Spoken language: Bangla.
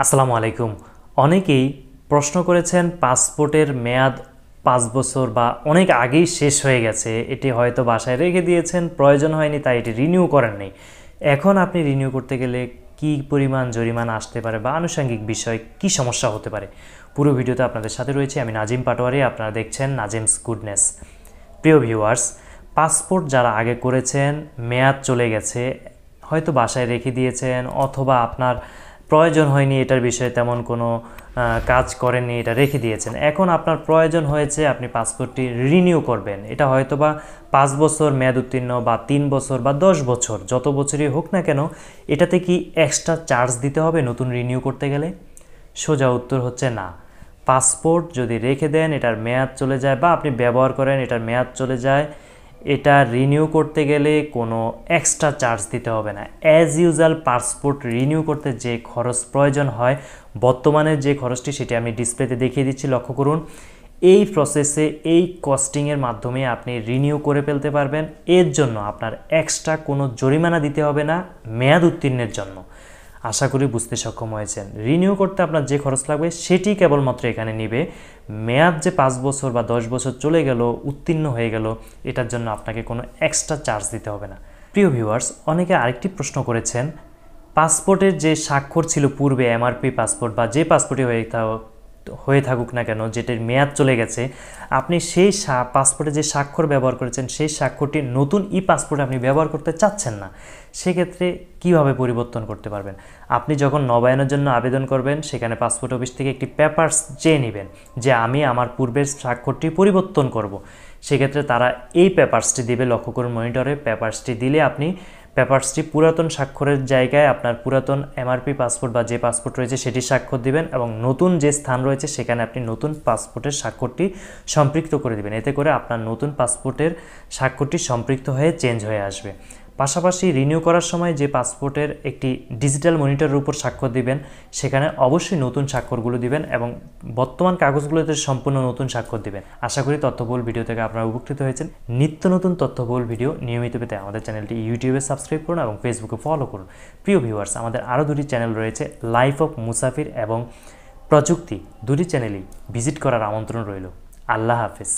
আসসালামু আলাইকুম। অনেকেই প্রশ্ন করেছেন পাসপোর্টের মেয়াদ 5 বছর বা অনেক আগেই শেষ হয়ে গেছে, এটি হয়তো বাসায় রেখে দিয়েছেন, প্রয়োজন হয়নি তাই এটি রিনিউ করেন নাই। এখন আপনি রিনিউ করতে গেলে কি পরিমাণ জরিমানা আসতে পারে বা আনুষঙ্গিক বিষয় কি সমস্যা হতে পারে, পুরো ভিডিওতে আপনাদের সাথে রয়েছে আমি নাজিম পাটোয়ারি। আপনারা দেখছেন নাজিমস গুডনেস। প্রিয় ভিউয়ার্স, পাসপোর্ট যারা আগে করেছেন, মেয়াদ চলে গেছে, হয়তো বাসায় রেখে দিয়েছেন অথবা আপনার প্রয়োজন হয়নি, এটার বিষয়ে তেমন কোনো কাজ করেননি, এটা রেখে দিয়েছেন। এখন আপনার প্রয়োজন হয়েছে, আপনি পাসপোর্টটি রিনিউ করবেন। এটা হয়তো বা 5 বছর মেয়াদ উত্তীর্ণ বা 3 বছর বা 10 বছর, যত বছরই হোক না কেন, এটাতে কি এক্সট্রা চার্জ দিতে হবে নতুন রিনিউ করতে গেলে? সোজা উত্তর হচ্ছে না। পাসপোর্ট যদি রেখে দেন, এটার মেয়াদ চলে যায় বা আপনি ব্যবহার করেন, এটার মেয়াদ চলে যায়, এটা রিনিউ করতে গেলে কোনো এক্সট্রা চার্জ দিতে হবে না। অ্যাজ ইউজুয়াল পাসপোর্ট রিনিউ করতে যে খরচ প্রয়োজন হয়, বর্তমানে যে খরচটি সেটি আমি ডিসপ্লেতে দেখিয়ে দিচ্ছি, লক্ষ্য করুন। এই প্রসেসে এই কস্টিংয়ের মাধ্যমে আপনি রিনিউ করে ফেলতে পারবেন। এর জন্য আপনার এক্সট্রা কোনো জরিমানা দিতে হবে না মেয়াদ উত্তীর্ণের জন্য। আশা করি বুঝতে সক্ষম হয়েছেন। রিনিউ করতে আপনার যে খরচ লাগবে সেটি কেবলমাত্র এখানে নিবে। মেয়াদ যে 5 বছর বা 10 বছর চলে গেল, উত্তীর্ণ হয়ে গেল, এটার জন্য আপনাকে কোনো এক্সট্রা চার্জ দিতে হবে না। প্রিয় ভিউয়ার্স, অনেকে আরেকটি প্রশ্ন করেছেন, পাসপোর্টের যে স্বাক্ষর ছিল পূর্বে, এমআরপি পাসপোর্ট বা যে পাসপোর্টই হয়ে থাকুক না কেন, যেটির মেয়াদ চলে গেছে, আপনি সেই পাসপোর্টে যে স্বাক্ষর ব্যবহার করেছেন সেই স্বাক্ষরটি নতুন পাসপোর্টে আপনি ব্যবহার করতে চাচ্ছেন না। সেক্ষেত্রে কিভাবে পরিবর্তন করতে পারবেন? আপনি যখন নবায়নের জন্য আবেদন করবেন, সেখানে পাসপোর্ট অফিস থেকে একটি পেপারস চেয়ে নেবেন যে আমি আমার পূর্বের স্বাক্ষরটি পরিবর্তন করব। সেক্ষেত্রে তারা এই পেপারসটি দেবে, লক্ষ্য করুন মনিটরে। পেপারসটি দিলে আপনি পেপারসটি পুরাতন স্বাক্ষরের জায়গায় আপনার পুরাতন এমআরপি পাসপোর্ট বা যে পাসপোর্ট রয়েছে সেটি স্বাক্ষর দিবেন এবং নতুন যে স্থান রয়েছে সেখানে আপনি নতুন পাসপোর্টের স্বাক্ষরটি সম্পৃক্ত করে দিবেন। এতে করে আপনার নতুন পাসপোর্টের স্বাক্ষরটি সম্পৃক্ত হয়ে চেঞ্জ হয়ে আসবে। পাশাপাশি রিনিউ করার সময় যে পাসপোর্টের একটি ডিজিটাল মনিটরের উপর স্বাক্ষর দিবেন, সেখানে অবশ্যই নতুন স্বাক্ষরগুলো দিবেন এবং বর্তমান কাগজগুলোতে সম্পূর্ণ নতুন স্বাক্ষর দিবেন। আশা করি তথ্যবহুল ভিডিও থেকে আপনারা উপকৃত হয়েছেন। নিত্য নতুন তথ্যবহুল ভিডিও নিয়মিত পেতে আমাদের চ্যানেলটি ইউটিউবে সাবস্ক্রাইব করুন এবং ফেসবুকে ফলো করুন। প্রিয় ভিউয়ার্স, আমাদের আরও দুটি চ্যানেল রয়েছে, লাইফ অফ মুসাফির এবং প্রযুক্তি। দুটি চ্যানেলই ভিজিট করার আমন্ত্রণ রইল। আল্লাহ হাফেজ।